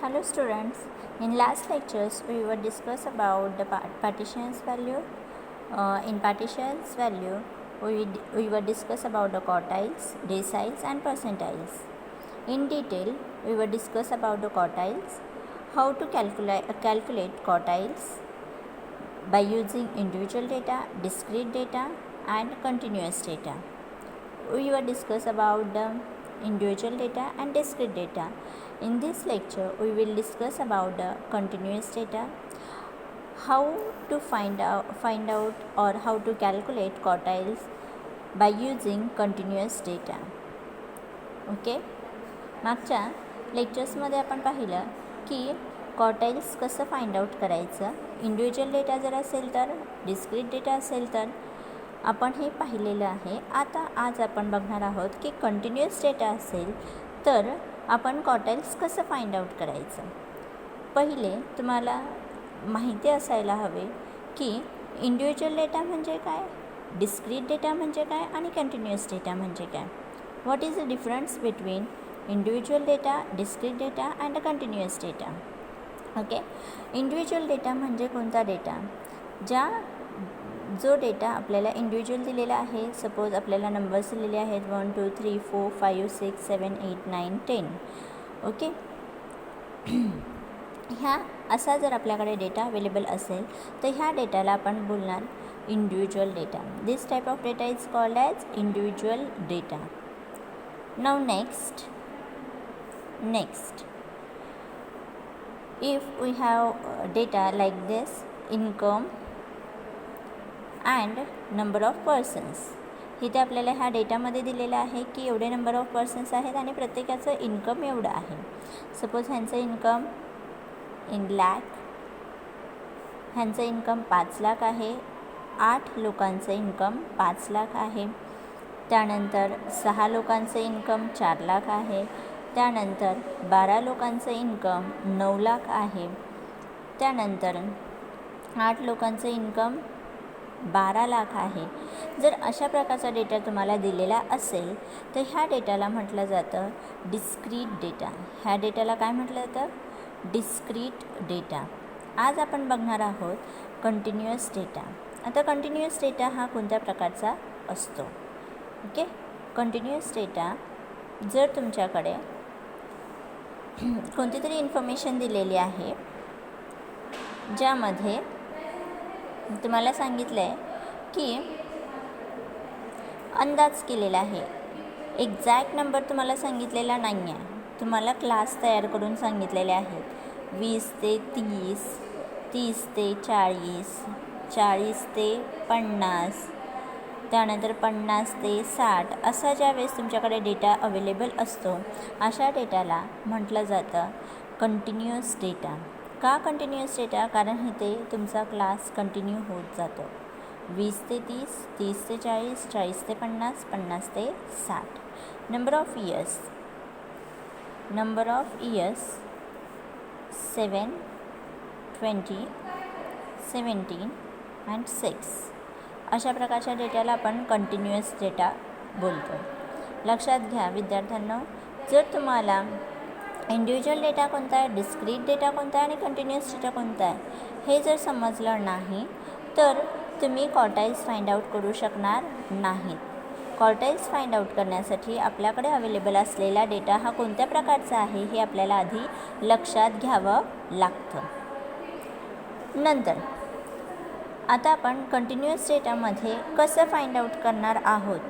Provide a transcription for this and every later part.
Hello students, in last lectures we were discuss about the partitions value. In partitions value we were discuss about the quartiles, deciles and percentiles. In detail we were discuss about the quartiles, how to calculate quartiles by using individual data, discrete data and continuous data. We were discuss about the individual data and discrete data. In this lecture we will discuss about the continuous data, how to find out or how to calculate quartiles by using continuous data. Okay, मागच्या लेक्चर्समध्ये आपण पाहिलं की quartiles कसं find out करायचं, individual data जर असेल तर, डिस्क्रीट डेटा असेल तर आपण हे पाहिलेलं आहे. आता आज आपण बघणार आहोत की कंटिन्युअस डेटा असेल तर आपण क्वार्टाइल्स कसं फाइंड आउट करायचं. पहिले तुम्हाला माहिती असायला हवे की इंडिव्हिज्युअल डेटा म्हणजे काय, डिस्क्रीट डेटा म्हणजे काय आणि कंटिन्युअस डेटा म्हणजे काय. What is the difference between individual data, discrete data and continuous data. Okay, individual data म्हणजे कोणता डेटा, जो डेटा आपल्याला इंडिव्हिज्युअल दिलेला आहे. सपोज आपल्याला नंबर्स दिलेले आहेत 1 2 3 4 5 6 7 8 9 10. ओके, ह्या असा जर आपल्याकडे डेटा अवेलेबल असेल तर ह्या डेटाला आपण बोलणार individual data. This type of data is called as individual data. Now next if we have data like this, income and number of persons. इथे आपल्याला ह्या डेटामध्ये दिलेलं आहे की एवढे नंबर ऑफ पर्सन्स आहेत आणि प्रत्येकाचं इन्कम एवढं आहे. सपोज ह्यांचं इन्कम इन लॅक, ह्यांचं इन्कम 5 लाख आहे. 8 लोकांचं इन्कम 5 लाख आहे. त्यानंतर 6 लोकांचं इन्कम 4 लाख आहे. त्यानंतर 12 लोकांचं इन्कम 9 लाख आहे. त्यानंतर 8 लोकांचं इन्कम 12 लाख आहे. जर अशा प्रकारचा डेटा तुम्हाला दिलेला असेल तर ह्या डेटाला म्हटलं जातं डिस्क्रीट डेटा. ह्या डेटाला काय म्हटलं जातं, डिस्क्रीट डेटा. आज आपण बघणार आहोत कंटिन्युअस डेटा. आता कंटिन्युअस डेटा हा कोणत्या प्रकारचा असतो. ओके, कंटिन्युअस डेटा जर तुमच्याकडे कोणती तरी इन्फॉर्मेशन दिलेली आहे ज्यामध्ये तुम्हाला सांगितलं आहे की अंदाज केलेला आहे, एक्झॅक्ट नंबर तुम्हाला सांगितलेला नाही आहे. तुम्हाला क्लास तयार करून सांगितलेले आहेत 20 ते 30, 30 ते 40, 40 ते 50, त्यानंतर 50 ते 60. असा ज्यावेळेस तुमच्याकडे डेटा अवेलेबल असतो अशा डेटाला म्हटलं जातं कंटिन्युअस डेटा. का कंटिन्युअस डेटा, कारण इथे तुमचा क्लास कंटिन्यू होत जातो. 20 ते 30, 30 ते 40, 40 ते 50, 50 ते 60. Number of years 7, 20, 17 and 6. अशा प्रकारच्या डेटाला आपण कंटिन्युअस डेटा बोलतो. लक्षात घ्या विद्यार्थ्यांनो, जर तुम्हाला इंडिव्हिज्युअल डेटा कोणता आहे, डिस्क्रीट डेटा कोणता आहे आणि कंटिन्युअस डेटा कोणता आहे हे जर समजलं नाही तर तुम्ही क्वार्टाइल्स फाइंड आउट करू शकणार नाहीत. क्वार्टाइल्स फाइंड आउट करण्यासाठी आपल्याकडे अवेलेबल असलेला डेटा हा कोणत्या प्रकारचा आहे हे आपल्याला आधी लक्षात घ्यावं लागतं. नंतर आता आपण कंटिन्युअस डेटामध्ये कसं फाइंड आउट करणार आहोत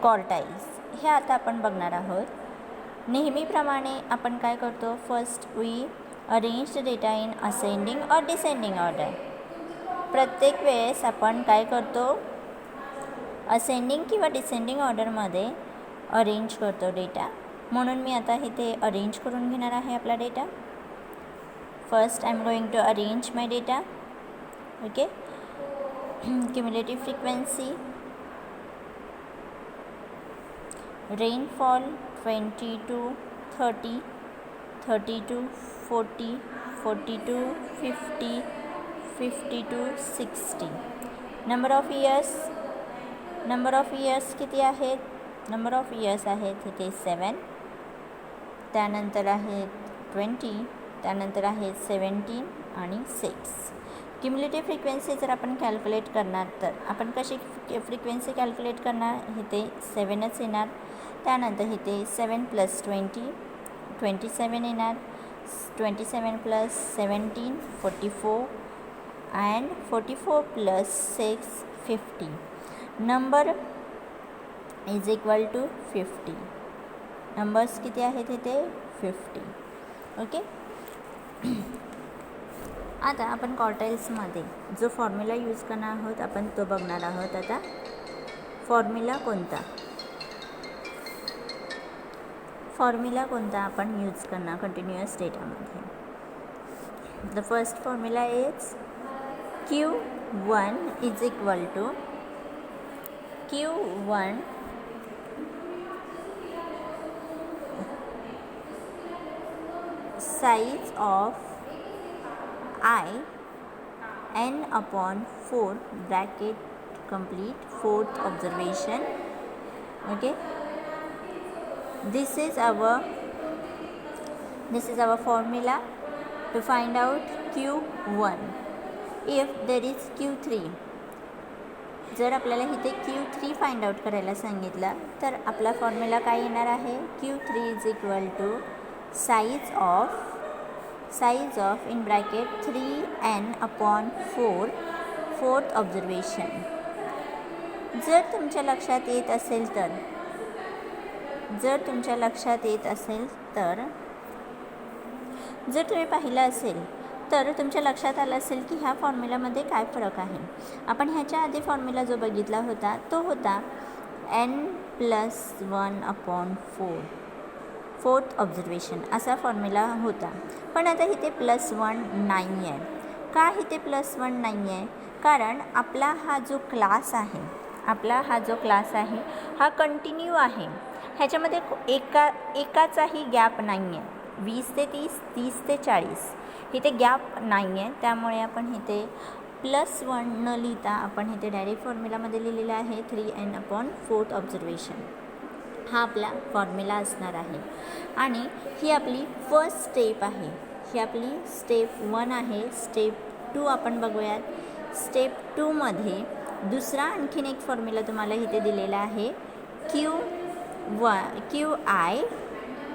क्वार्टाइल्स हे आता आपण बघणार आहोत. नेहमीप्रमाणे आपण काय करतो, first we arrange the data in ascending और डिसेंडिंग ऑर्डर. प्रत्येक वेळेस आपण काय करतो, असेंडिंग किंवा डिसेंडिंग ऑर्डरमध्ये अरेंज करतो डेटा. म्हणून मी आता इथे अरेंज करून घेणार आहे आपला data. First I am going to arrange my data. Okay, cumulative frequency, rainfall 20 to 30, 30 to 40, 40 to 50, 50 to 60. Number of years किती आहेत, नंबर ऑफ इयर्स आहेत इथे 7. त्यानंतर आहेत 20, त्यानंतर आहे 17 आणि 6. क्युम्युलेटिव्ह फ्रिक्वेन्सी जर आपण कॅल्क्युलेट करणार तर आपण कशी फ्रिक्वेन्सी कॅल्क्युलेट करणार, इथे 7च येणार, त्यानंतर इथे 7 + 20 27 येणार, 27 + 17 44 and 44 + 6 50. Number is equal to 50. Numbers किती आहेत इथे 50. ओके. आता आपण क्वार्टाइल्समध्ये जो फॉर्म्युला यूज करणार आहोत आपण तो बघणार आहोत. आता फॉर्म्युला कोणता आपण यूज करणार कंटिन्युअस डेटामध्ये. The first formula is Q1 is equal to Q1 size of I n upon 4 bracket complete fourth observation. Okay, this is our formula to find out Q1. if there is Q3, जर आपल्याला इथे Q3 find out करायला सांगितलं तर आपला formula काय येणार आहे, Q3 is equal to size of in bracket 3n upon 4 fourth observation. जर तुमच्या लक्षात येत असेल तर जर तुम्ही पाहिलं असेल तर तुमच्या लक्षात आलं असेल की ह्या फॉर्म्युलामध्ये काय फरक आहे. आपण ह्याच्या आधी फॉर्म्युला जो बघितला होता तो होता n+1 upon 4 फोर्थ ऑब्झर्वेशन असा फॉर्म्युला होता. पण आता इथे +1 नाही आहे. का इथे +1 नाही आहे, कारण आपला हा जो क्लास आहे हा कंटिन्यू आहे. ह्याच्यामध्ये एकाचाही गॅप नाही आहे. 20 ते 30, 30 ते 40 इथे गॅप नाही आहे. त्यामुळे आपण इथे +1 न लिहिता आपण इथे डायरेक्ट फॉर्म्युलामध्ये लिहिलेलं आहे 3n upon 4th ऑब्झर्वेशन. हा आपला फॉर्म्युला असणार आहे. आणि ही आपली फर्स्ट स्टेप आहे. ही आपली स्टेप 1 आहे. स्टेप 2 आपण बघूयात. स्टेप 2मध्ये दुसरा आणखीन एक फॉर्म्युला तुम्हाला इथे दिलेला आहे QI.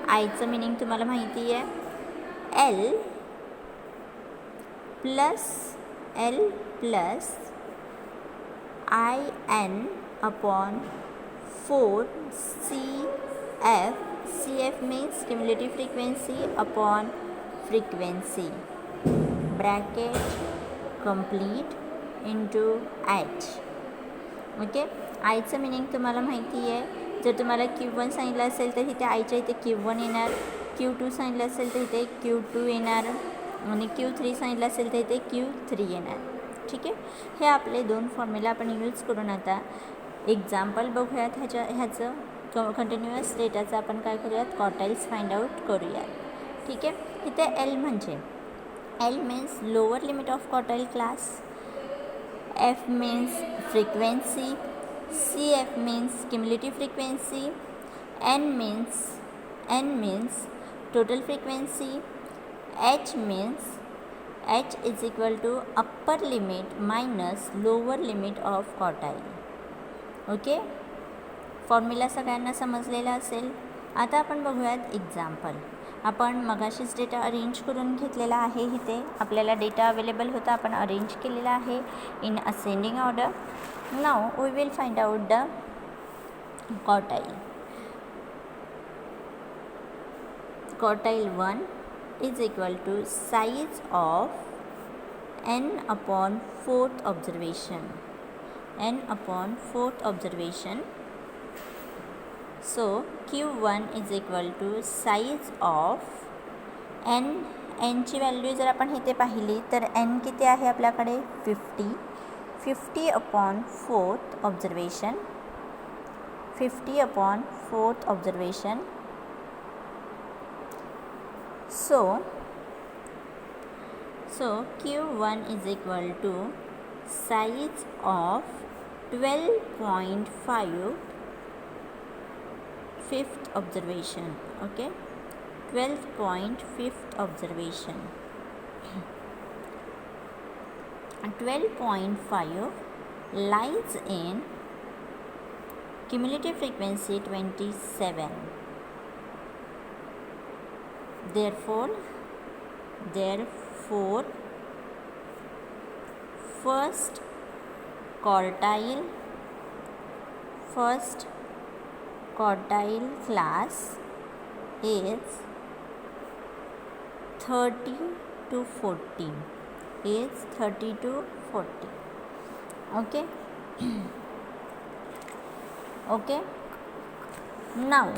आयचं मिनिंग तुम्हाला माहिती आहे, L plus IN upon 4 CF means cumulative frequency upon frequency bracket complete into H. Okay. आयचं मिनिंग तुम्हाला माहिती आहे. जर तुम्हाला Q1 सांगितलं असेल तर इथे आयच्या इथे Q1 येणार, Q2 सांगितलं असेल तर इथे Q2 येणार आणि Q3 सांगितलं असेल तर इथे Q3 येणार. ठीक आहे. हे आपले 2 फॉर्म्युला आपण यूज करून आता एक्झाम्पल बघूयात. ह्याचं कंटिन्युअस डेटाचं आपण काय करूयात, क्वार्टाइल्स फाइंड आउट करूयात. ठीक आहे. इथे L means lower limit of quartile class, F means frequency, CF means cumulative frequency, N means total frequency, H is equal to upper limit minus lower limit of quartile. Okay. Formula सगळ्यांना समजलेला असेल. आता आपण बघूयात example. आपण मगाशीच data arrange करून घेतलेला आहे. इथे आपल्याला डेटा अवेलेबल होता, आपण अरेंज केलेला आहे in ascending order. Now we will find out the quartile 1 is equal to size of n upon 4th observation. So Q1 is equal to size of n ची व्हॅल्यू जर आपण इथे पाहिली तर n किती आहे आपल्याकडे 50 upon 4th observation. So Q1 is equal to size of 12.5 fifth observation. Okay, 12th point, fifth observation. 12.5 lies in cumulative frequency 27. Therefore, first quartile class is 30 to 40. Okay. Okay. Now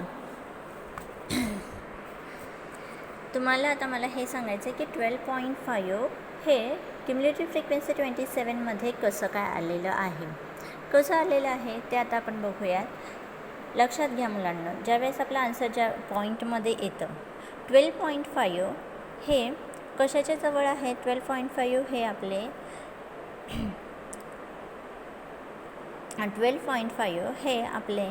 तुम्हाला आता मला हे सांगायचं आहे की 12.5 हे क्युम्युलेटिव्ह फ्रिक्वेन्सी 27मध्ये कसं काय आलेलं आहे. कसं आलेलं आहे ते आता आपण बघूयात. लक्षात घ्या मुलांना, ज्यावेळेस आपला आन्सर ज्या पॉईंटमध्ये येतं 12.5 हे कशाच्या जवळ आहे. 12.5 हे आपले 12.5 हे आपले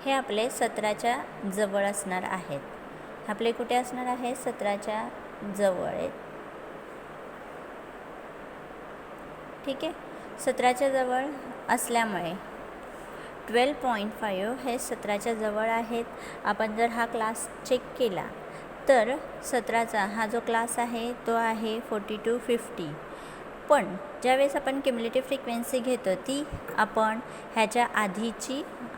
हे आपले 17च्या जवळ असणार आहेत. आपले कुठे असणार आहे. 17च्या जवळ आहेत. ठीक आहे. 17च्या जवळ असल्यामुळे 12.5 हे 17च्या जवळ आहेत. आपण जर हा क्लास चेक केला तर 17चा हा जो क्लास आहे तो आहे 40 to 50. पण ज्यावेळेस आपण क्युम्युलेटिव्ह फ्रिक्वेन्सी घेतो ती आपण ह्याच्या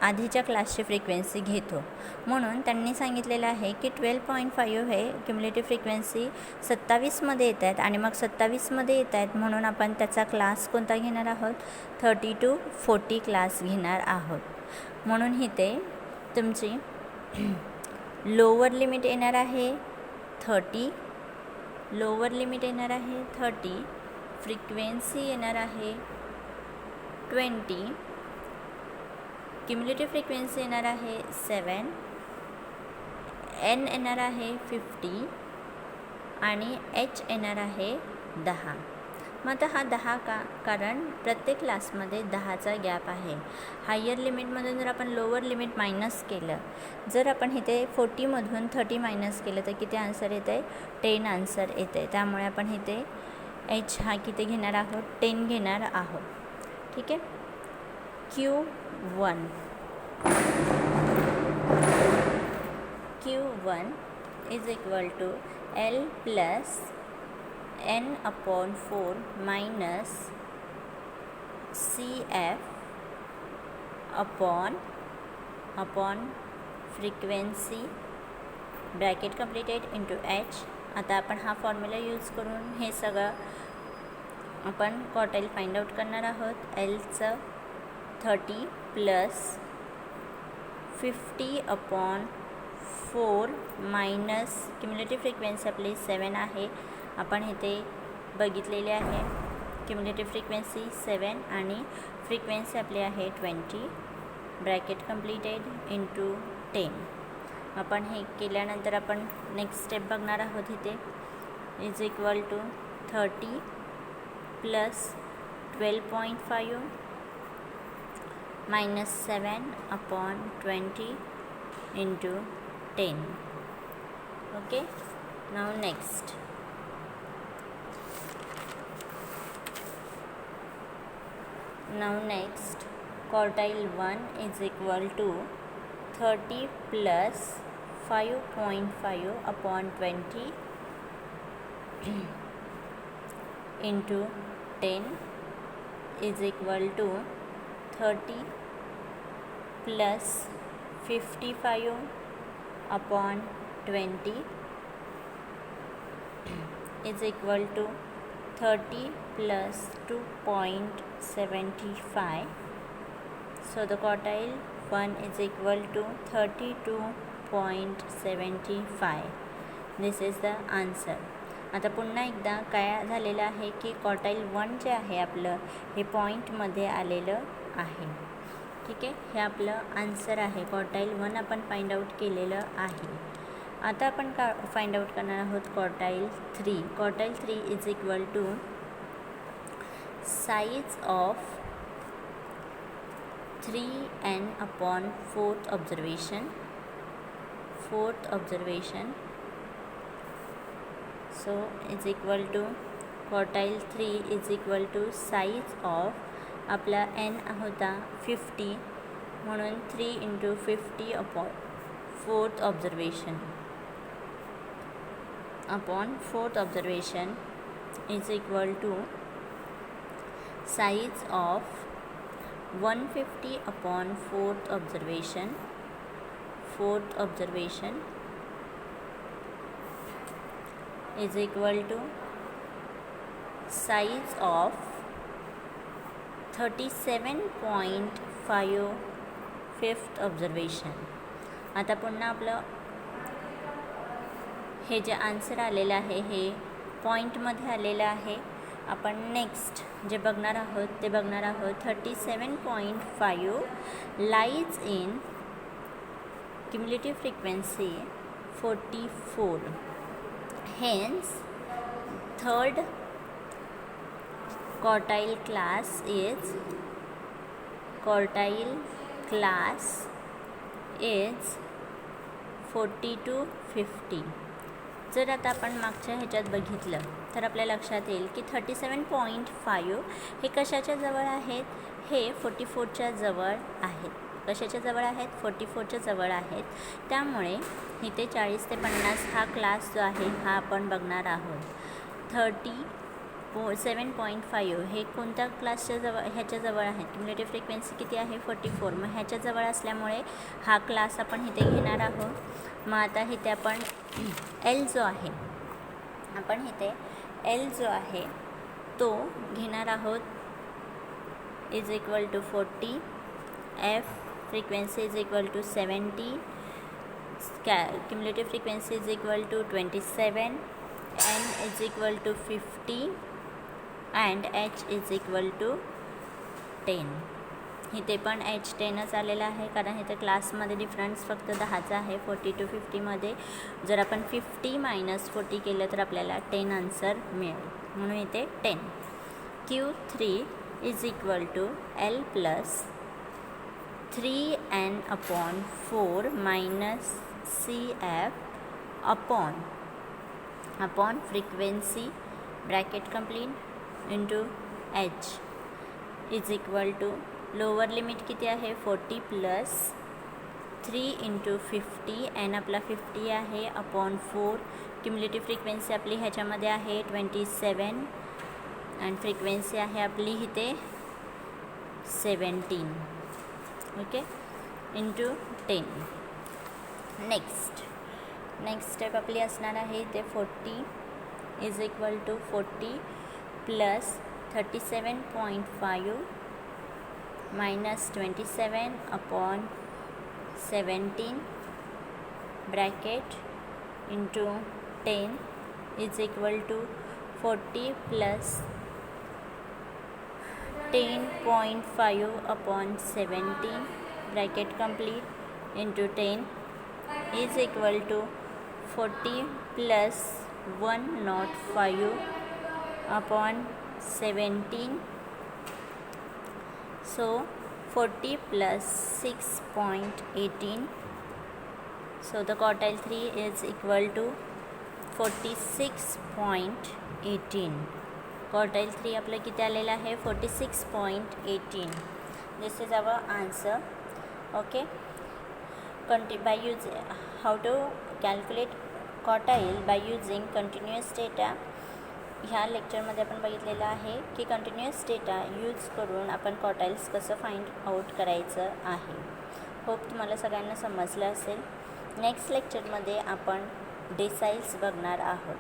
आधीच्या क्लासची फ्रिक्वेन्सी घेतो. म्हणून त्यांनी सांगितलेलं आहे की 12.5 हे क्युम्युलेटिव्ह फ्रिक्वेन्सी 27मध्ये येत आहेत आणि मग 27मध्ये येत आहेत म्हणून आपण त्याचा क्लास कोणता घेणार आहोत. 30 to 40 क्लास घेणार आहोत. म्हणून इथे तुमची लोअर लिमिट येणार आहे 30. फ्रिक्वेन्सी येणार आहे 20. क्युम्युलेटिव्ह फ्रिक्वेन्सी येणार आहे 7. N येणार आहे 50 आणि H येणार आहे 10. मग आता हा 10 का, कारण प्रत्येक क्लासमध्ये 10चा गॅप आहे. हायर लिमिटमधून जर आपण लोअर लिमिट मायनस केलं, जर आपण इथे 40मधून 30 मायनस केलं तर किती आन्सर येतं आहे. 10 आन्सर येतं आहे. त्यामुळे आपण इथे H हा किती घेणार आहोत. 10 घेणार आहोत. ठीक आहे. Q1 is equal to L plus N upon 4 minus CF upon frequency bracket completed into H. आता आपण हा फॉर्म्युला यूज करून हे सगळं आपण क्वार्टाईल फाइंड आउट करणार आहोत. Lचं 30 plus 50 upon 4 minus cumulative frequency आपली 7 आहे. आपण इथे बघितलेले आहे क्युम्युलेटिव्ह फ्रिक्वेन्सी 7 आणि फ्रिक्वेन्सी आपली आहे 20 ब्रॅकेट कंप्लीटेड इंटू 10. आपण हे केल्यानंतर आपण नेक्स्ट स्टेप बघणार आहोत. इथे is equal to 30 plus 12.5 minus 7 upon 20 into 10. Okay. Now next quartile 1 is equal to 30 plus 5.5 upon 20 into 10 is equal to 30 plus 55 upon 20 is equal to 30 plus 2.75. So the quartile 1 is equal to 32.75. This is the answer. आता पुन्हा एकदा काय झालेलं आहे की quartile 1 जे आहे आपलं हे पॉईंटमध्ये आलेलं आहे. ठीक आहे. हे आपलं आन्सर आहे. क्वार्टाईल 1 आपण फाइंड आउट केलेलं आहे. आता आपण फाइंड आउट करणार आहोत quartile 3. Quartile 3 is equal to size of 3n upon fourth observation. So is equal to quartile 3 is equal to size of आपला n होता 50 म्हणून 3 into 50 upon fourth observation is equal to size of 150 upon fourth observation is equal to size of 37.5 fifth observation. आता पुन्हा आपलं हे जे answer आलेलं आहे हे पॉईंटमध्ये आलेलं आहे. आपण नेक्स्ट जे बघणार आहोत ते बघणार आहोत 37.5 lies in cumulative frequency 44. Hence third quartile class is 40 to 50. जर आता आपण मागच्या ह्याच्यात बघितलं तर आपल्या लक्षात येईल की 37.5 हे कशाच्या जवळ आहेत, हे 44च्या जवळ आहेत. कशाच्या जवळ आहेत, 44च्या जवळ आहेत. त्यामुळे इथे 40 ते 50 हा क्लास जो आहे हा आपण बघणार आहोत. 37.5 हे कोणत्या क्लासच्या जवळ, ह्याच्या जवळ आहे. क्युमुलेटिव्ह फ्रिक्वेन्सी किती आहे 44. मग ह्याच्या जवळ असल्यामुळे हा क्लास आपण इथे घेणार आहोत. मग आता इथे आपण एल जो आहे, आपण इथे एल जो आहे तो घेणार आहोत is equal to 40. F frequency is equal to 70. Cumulative frequency is equal to 27. N is equal to 50 and H is equal to 10. इथे पण H 10च आलेला आहे कारण इथे क्लासमध्ये डिफरन्स फक्त 10चा आहे. 40 to 50मध्ये जर आपण 50 - 40 केलं तर आपल्याला 10 आन्सर मिळेल, म्हणून इथे 10. Q3 is equal to L plus 3n upon 4 minus CF upon frequency bracket complete into H is equal to lower limit किती आहे 40 प्लस 3 into 50. n आपला 50 आहे अपॉन 4. क्युमुलेटिव्ह फ्रिक्वेन्सी आपली ह्याच्यामध्ये आहे 27 आणि फ्रिक्वेन्सी आहे आपली इथे 17. Okay, into 10. नेक्स्ट स्टेप आपली असणार आहे ते 40 is equal to 40 plus 37.5 minus 27 upon 17 bracket into 10 is equal to 40 plus 10.5 upon 17 bracket complete into 10 is equal to 40 plus 105 upon 17. So 40 plus 6.18. So the quartile 3 is equal to 46.18. quartile 3 आपलं किती आलेलं आहे 46.18. This is our answer. Okay, by using how to calculate quartile by using continuous data. ह्या लेक्चरमध्ये आपण बघितलेलं आहे की कंटिन्युअस डेटा यूज करून आपण क्वार्टाइल्स कसं फाइंड आउट करायचं आहे. होप तुम्हाला सगळ्यांना समजलं असेल. नेक्स्ट लेक्चरमध्ये आपण डेसाइल्स बघणार आहोत.